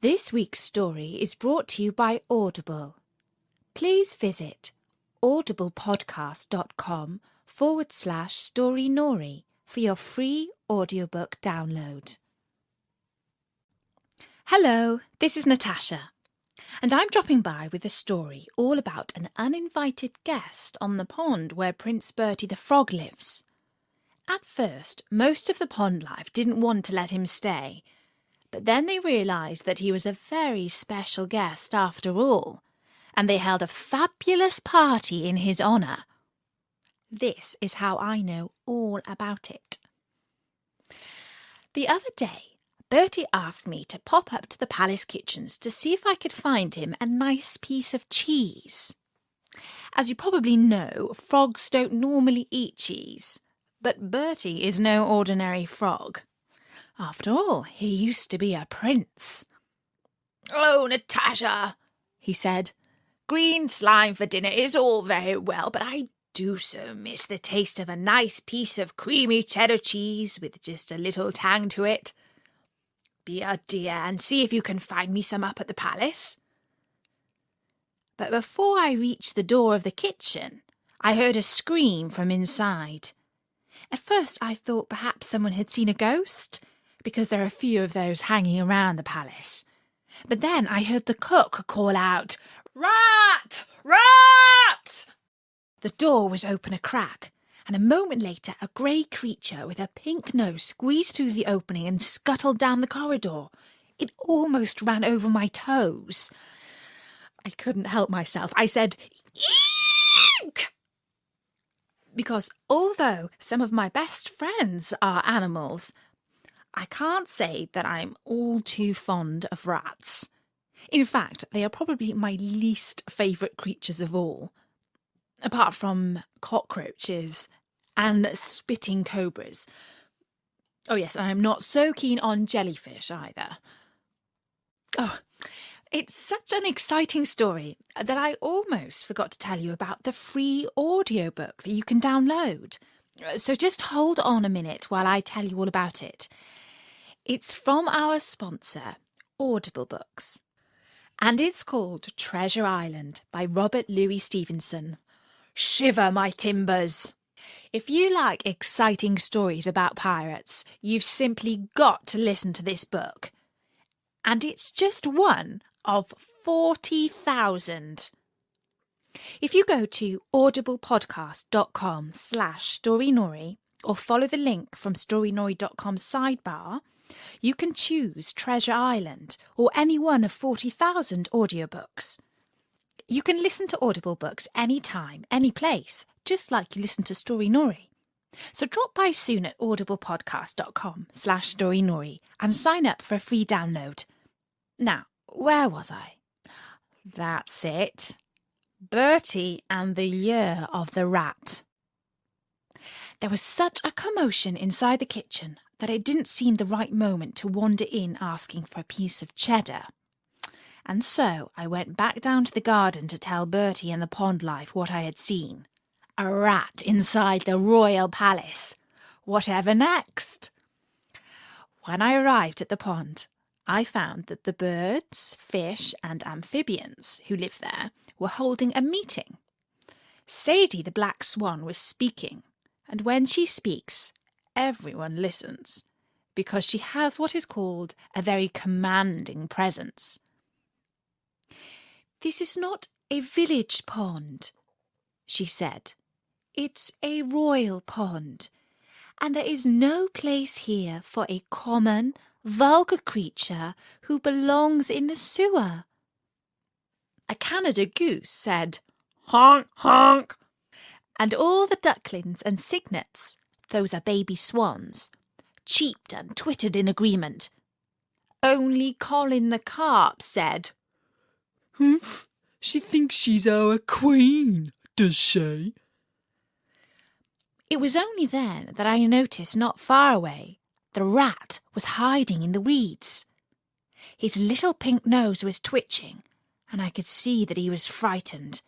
This week's story is brought to you by Audible. Please visit audiblepodcast.com/Storynory for your free audiobook download. Hello, this is Natasha, and I'm dropping by with a story all about an uninvited guest on the pond where Prince Bertie the frog lives. At first, most of the pond life didn't want to let him stay, but then they realised that he was a very special guest after all, and they held a fabulous party in his honour. This is how I know all about it. The other day, Bertie asked me to pop up to the palace kitchens to see if I could find him a nice piece of cheese. As you probably know, frogs don't normally eat cheese, but Bertie is no ordinary frog. After all, he used to be a prince. "Oh, Natasha," he said, "green slime for dinner is all very well, but I do so miss the taste of a nice piece of creamy cheddar cheese with just a little tang to it. Be a dear and see if you can find me some up at the palace." But before I reached the door of the kitchen, I heard a scream from inside. At first I thought perhaps someone had seen a ghost, because there are a few of those hanging around the palace. But then I heard the cook call out, "Rat! Rat!" The door was open a crack, and a moment later a grey creature with a pink nose squeezed through the opening and scuttled down the corridor. It almost ran over my toes. I couldn't help myself. I said, "Eek!" Because although some of my best friends are animals, I can't say that I'm all too fond of rats. In fact, they are probably my least favourite creatures of all, apart from cockroaches and spitting cobras. Oh yes, and I'm not so keen on jellyfish either. Oh, it's such an exciting story that I almost forgot to tell you about the free audiobook that you can download. So just hold on a minute while I tell you all about it. It's from our sponsor, Audible Books, and it's called Treasure Island by Robert Louis Stevenson. Shiver my timbers! If you like exciting stories about pirates, you've simply got to listen to this book. And it's just one of 40,000. If you go to audiblepodcast.com/Storynory or follow the link from storynory.com's sidebar, you can choose Treasure Island or any one of 40,000 audiobooks. You can listen to Audible books anytime, any place, just like you listen to Storynory. So drop by soon at audiblepodcast.com/Storynory and sign up for a free download. Now, where was I? That's it. Bertie and the Year of the Rat. There was such a commotion inside the kitchen that it didn't seem the right moment to wander in asking for a piece of cheddar. And so I went back down to the garden to tell Bertie and the pond life what I had seen. A rat inside the royal palace. Whatever next? When I arrived at the pond, I found that the birds, fish and amphibians who live there were holding a meeting. Sadie the black swan was speaking, and when she speaks, everyone listens, because she has what is called a very commanding presence. "This is not a village pond," she said. "It's a royal pond, and there is no place here for a common, vulgar creature who belongs in the sewer." A Canada goose said, "Honk, honk," and all the ducklings and cygnets, those are baby swans, cheeped and twittered in agreement. Only Colin the carp said, "Humph, she thinks she's our queen, does she?" It was only then that I noticed not far away the rat was hiding in the weeds. His little pink nose was twitching, and I could see that he was frightened.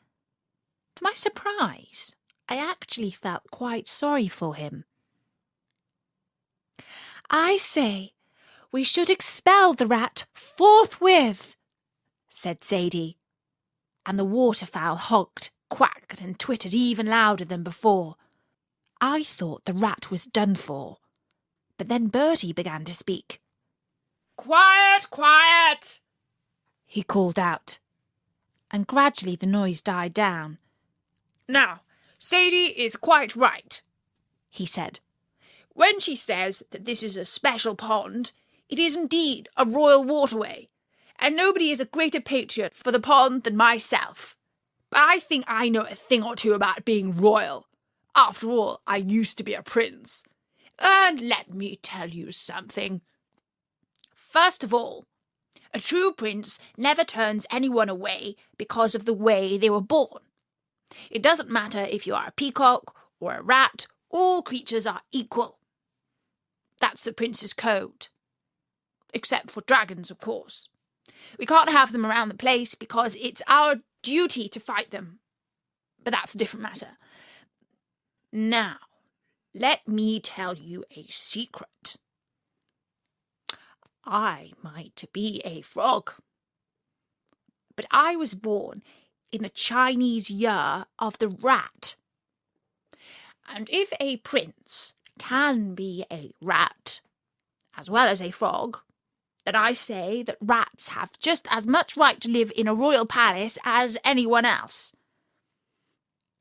To my surprise, I actually felt quite sorry for him. "I say, We should expel the rat forthwith, said Sadie. And the waterfowl honked, quacked and twittered even louder than before. I thought the rat was done for. But then Bertie began to speak. Quiet, quiet, he called out. And gradually the noise died down. Now, Sadie is quite right, he said. When she says that this is a special pond, it is indeed a royal waterway, and nobody is a greater patriot for the pond than myself. But I think I know a thing or two about being royal. After all, I used to be a prince. And let me tell you something. First of all, a true prince never turns anyone away because of the way they were born. It doesn't matter if you are a peacock or a rat, all creatures are equal. That's the prince's code. Except for dragons, of course. We can't have them around the place because it's our duty to fight them. But that's a different matter. Now, let me tell you a secret. I might be a frog, but I was born in the Chinese year of the rat. And if a prince can be a rat as well as a frog, then I say that rats have just as much right to live in a royal palace as anyone else.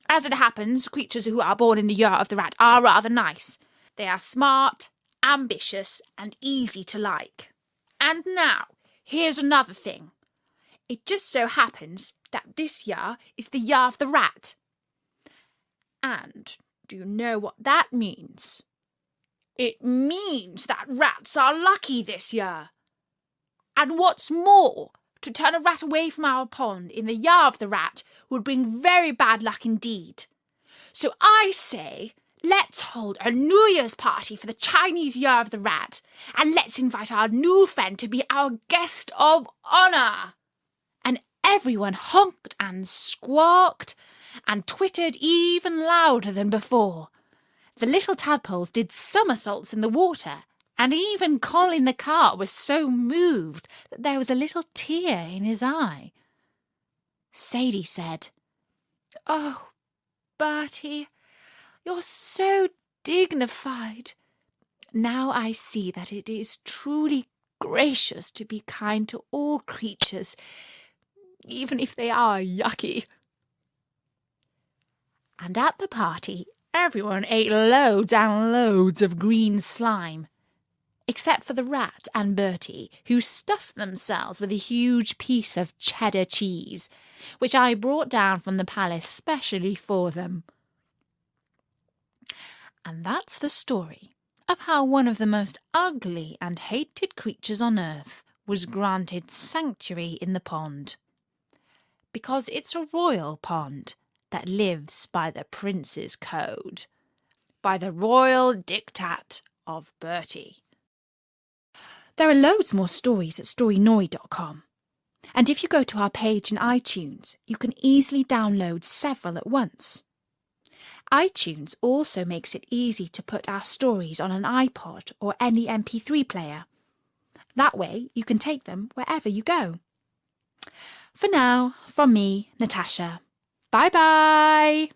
As it happens, creatures who are born in the year of the rat are rather nice. They are smart, ambitious, and easy to like. And now, here's another thing. It just so happens that this year is the year of the rat. And do you know what that means? It means that rats are lucky this year. And what's more, to turn a rat away from our pond in the year of the rat would bring very bad luck indeed. So I say, let's hold a New Year's party for the Chinese year of the rat, and let's invite our new friend to be our guest of honour. And everyone honked and squawked and twittered even louder than before. The little tadpoles did somersaults in the water, and even Colin the cart was so moved that there was a little tear in his eye. Sadie said, "Oh, Bertie, you're so dignified. Now I see that it is truly gracious to be kind to all creatures, even if they are yucky." And at the party, everyone ate loads and loads of green slime, except for the rat and Bertie, who stuffed themselves with a huge piece of cheddar cheese, which I brought down from the palace specially for them. And that's the story of how one of the most ugly and hated creatures on earth was granted sanctuary in the pond. Because it's a royal pond that lives by the prince's code, by the royal diktat of Bertie. There are loads more stories at Storynory.com. And if you go to our page in iTunes, you can easily download several at once. iTunes also makes it easy to put our stories on an iPod or any MP3 player. That way you can take them wherever you go. For now, from me, Natasha. Bye-bye!